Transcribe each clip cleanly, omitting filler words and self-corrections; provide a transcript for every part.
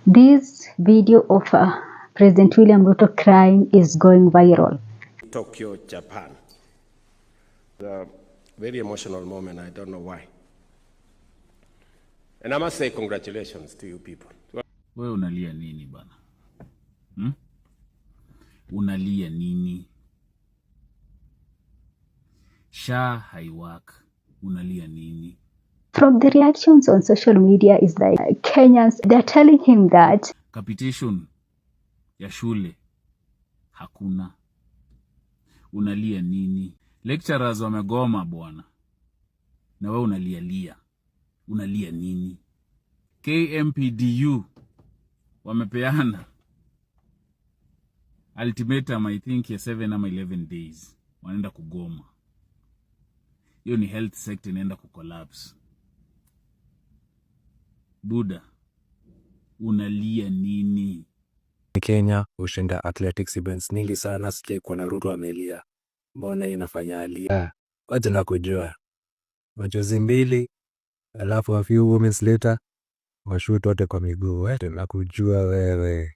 This video of President William Ruto crying is going viral. Tokyo, Japan. A very emotional moment, I don't know why. And I must say congratulations to you people. Wewe unalia nini bana? Unalia nini? SHA haiwak. Unalia nini? From the reactions on social media is like Kenyans, they're telling him that capitation ya shule hakuna. Unalia nini? Lecturers wamegoma bwana. Na wewe unalia. Unalia nini? KMPDU wamepeana ultimatum I think ya 7 ama 11 days. Wanaenda kugoma. Hiyo ni health sector inaenda kucollapse. Buda, unalia nini? Kenya hushinda athletics events nyingi sana, sije kuna Ruto amelia. Mbona inafanya alia? Wacha na kujua. Machozi mbili, alafu a few moments later washoot wote kwa miguu. Wacha na kujua wewe.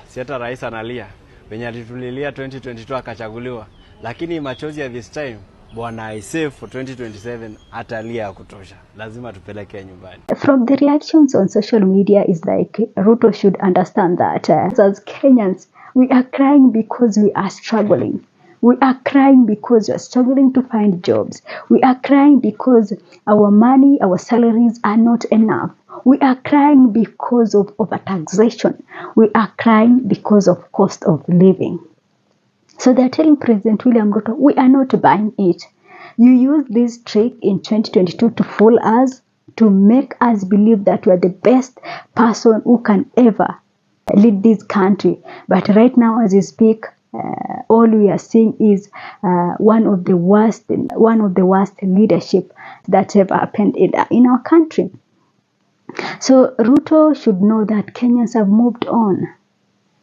Si hata rais analia. Wenye alitulilia 2022 akachaguliwa. Lakini machozi ya this time bwana I save for 2027 atalia ya kutosha. Lazima tupeleke nyumbani. From the reactions on social media is like Ruto should understand that as Kenyans we are crying because we are struggling. We are crying because we are struggling to find jobs. We are crying because our money, our salaries are not enough. We are crying because of overtaxation. We are crying because of cost of living. So they're telling President William Ruto, we are not buying it. You used this trick in 2022 to fool us, to make us believe that you are the best person who can ever lead this country. But right now, as you speak, all we are seeing is one of the worst leadership that ever happened in our country. So Ruto should know that Kenyans have moved on.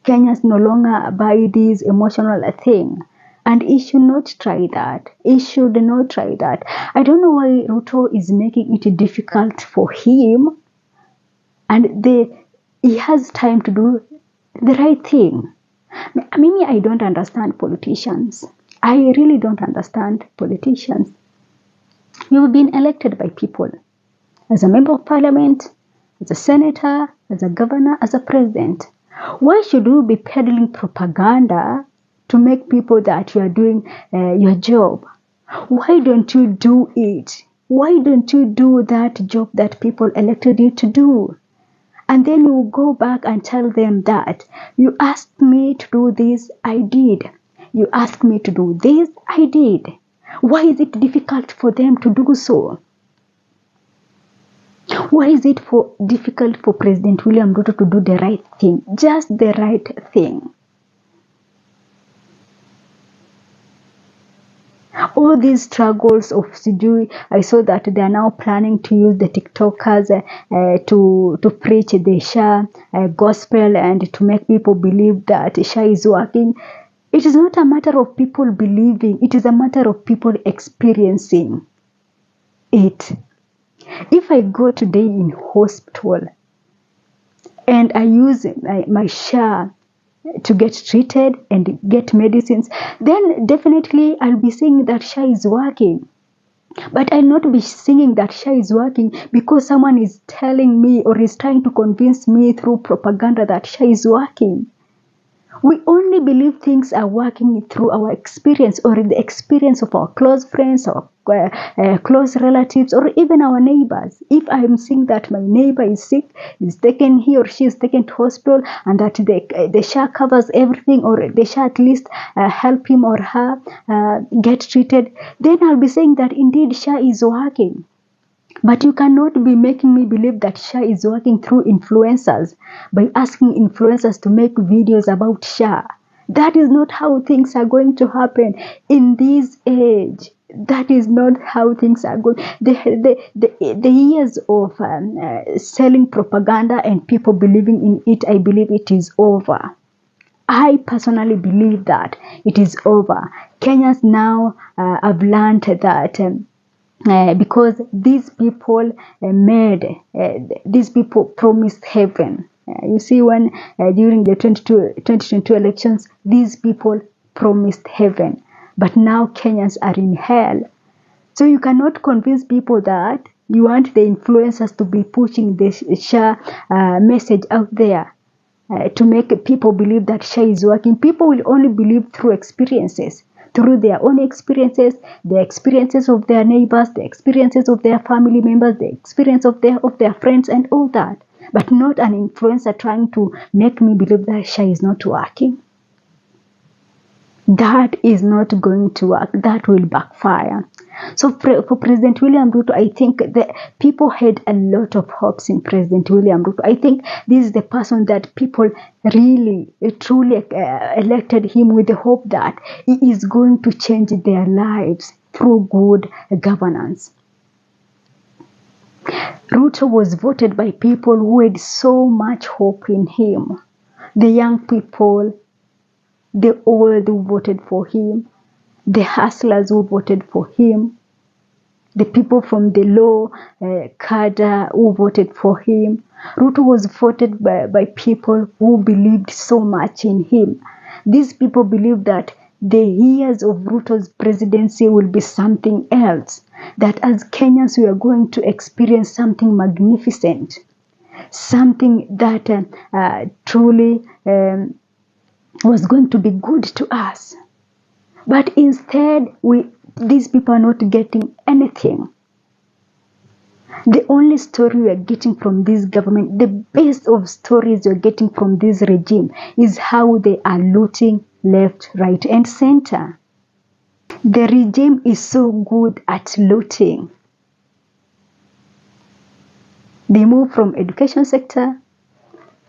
Kenyans no longer buy this emotional thing. And he should not try that. He should not try that. I don't know why Ruto is making it difficult for him. And he has time to do the right thing. Maybe I don't understand politicians. I really don't understand politicians. You've been elected by people. As a member of parliament, as a senator, as a governor, as a president. Why should you be peddling propaganda to make people that you are doing your job? Why don't you do it? Why don't you do that job that people elected you to do? And then you go back and tell them that you asked me to do this, I did. You asked me to do this, I did. Why is it difficult for them to do so? Why is it difficult for President William Ruto to do the right thing? Just the right thing. All these struggles of Sijui, I saw that they are now planning to use the TikTokers to preach the SHA gospel and to make people believe that SHA is working. It is not a matter of people believing. It is a matter of people experiencing it. If I go today in hospital and I use my SHA to get treated and get medicines, then definitely I'll be saying that SHA is working. But I'll not be singing that SHA is working because someone is telling me or is trying to convince me through propaganda that SHA is working. We only believe things are working through our experience or the experience of our close friends or close relatives or even our neighbors. If I'm seeing that my neighbor is sick, he or she is taken to hospital and that the SHA covers everything or the SHA at least help him or her get treated, then I'll be saying that indeed SHA is working. But you cannot be making me believe that SHA is working through influencers by asking influencers to make videos about SHA. That is not how things are going to happen in this age. That is not how things are going. The years of selling propaganda and people believing in it, I believe it is over. I personally believe that it is over. Kenyans now have learned that because these people these people promised heaven. You see, when during the 2022 elections, these people promised heaven, but now Kenyans are in hell. So you cannot convince people that you want the influencers to be pushing this SHA message out there to make people believe that SHA is working. People will only believe through experiences, through their own experiences, the experiences of their neighbors, the experiences of their family members, the experience of their friends and all that. But not an influencer trying to make me believe that SHA is not working. That is not going to work. That will backfire. So for President William Ruto, I think that people had a lot of hopes in President William Ruto. I think this is the person that people really, truly elected him with the hope that he is going to change their lives through good governance. Ruto was voted by people who had so much hope in him. The young people, the old who voted for him, the hustlers who voted for him, the people from the low cadre who voted for him. Ruto was voted by people who believed so much in him. These people believed that the years of Ruto's presidency will be something else, that as Kenyans we are going to experience something magnificent, something that truly was going to be good to us. But instead, these people are not getting anything. The only story we are getting from this government, the best of stories we are getting from this regime, is how they are looting left, right, and center. The regime is so good at looting. They move from education sector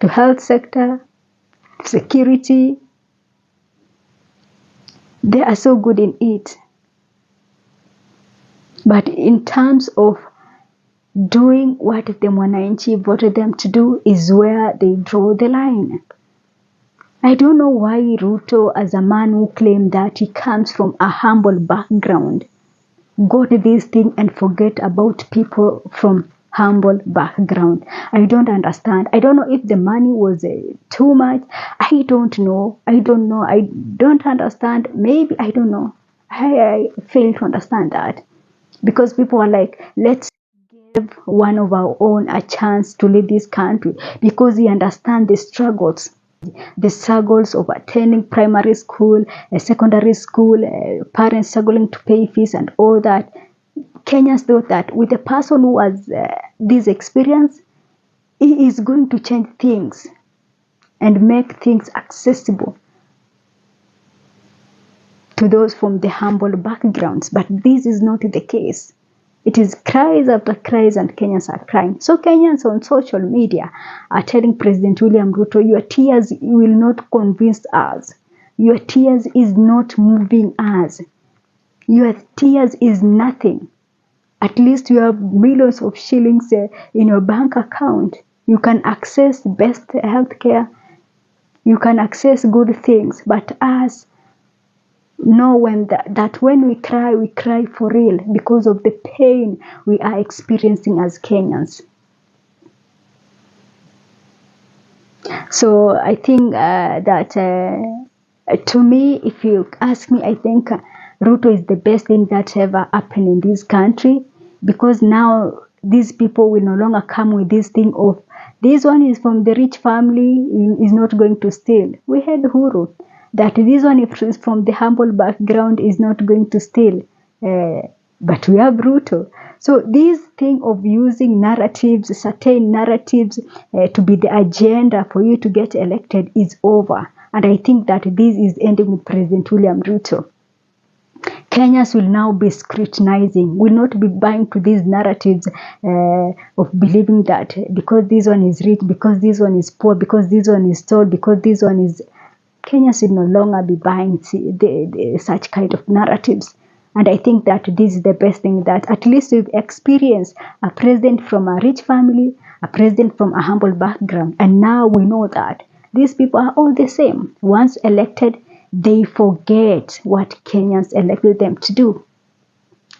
to health sector, to security. They are so good in it. But in terms of doing what the Mwananchi voted them to do is where they draw the line. I don't know why Ruto, as a man who claimed that he comes from a humble background, got this thing and forget about people from humble background. I don't understand. I don't know if the money was too much. I don't know. I don't understand. Maybe, I don't know. I fail to understand that. Because people are like, let's give one of our own a chance to lead this country, because he understands the struggles of attending primary school, secondary school, parents struggling to pay fees and all that. Kenyans thought that with a person who has this experience, he is going to change things and make things accessible to those from the humble backgrounds. But this is not the case. It is cries after cries and Kenyans are crying. So Kenyans on social media are telling President William Ruto, your tears will not convince us. Your tears is not moving us. Your tears is nothing. At least you have millions of shillings in your bank account. You can access best healthcare. You can access good things. But us, know that when we cry for real because of the pain we are experiencing as Kenyans. So I think that to me, if you ask me, I think Ruto is the best thing that ever happened in this country, because now these people will no longer come with this thing of this one is from the rich family, is not going to steal. We had Uhuru, that this one is from the humble background, is not going to steal. But we have Ruto. So this thing of using narratives, certain narratives to be the agenda for you to get elected is over. And I think that this is ending with President William Ruto. Kenyans will now be scrutinizing, will not be buying to these narratives of believing that because this one is rich, because this one is poor, because this one is tall, because this one is... Kenyans will no longer be buying such kind of narratives. And I think that this is the best thing, that at least we've experienced a president from a rich family, a president from a humble background. And now we know that these people are all the same. Once elected, they forget what Kenyans elected them to do.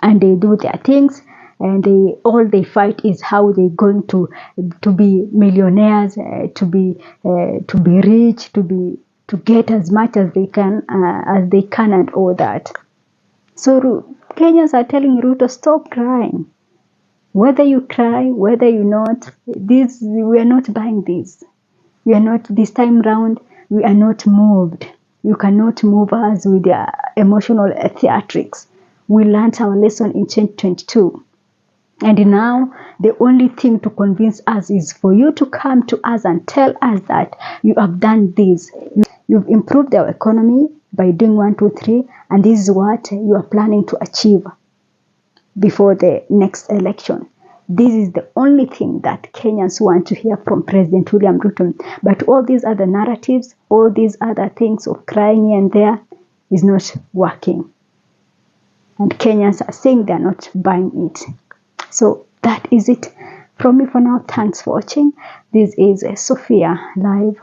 And they do their things and all they fight is how they're going to be millionaires, to be rich, to get as much as they can, and all that. So Kenyans are telling Ruto, stop crying. Whether you cry, whether you not, we are not buying this. We are not, this time round, we are not moved. You cannot move us with your emotional theatrics. We learned our lesson in 2022. And now, the only thing to convince us is for you to come to us and tell us that you have done this. You've improved our economy by doing 1, 2, 3, and this is what you are planning to achieve before the next election. This is the only thing that Kenyans want to hear from President William Ruto. But all these other narratives, all these other things of crying here and there is not working. And Kenyans are saying they're not buying it. So that is it from me for now. Thanks for watching. This is Sophia Live.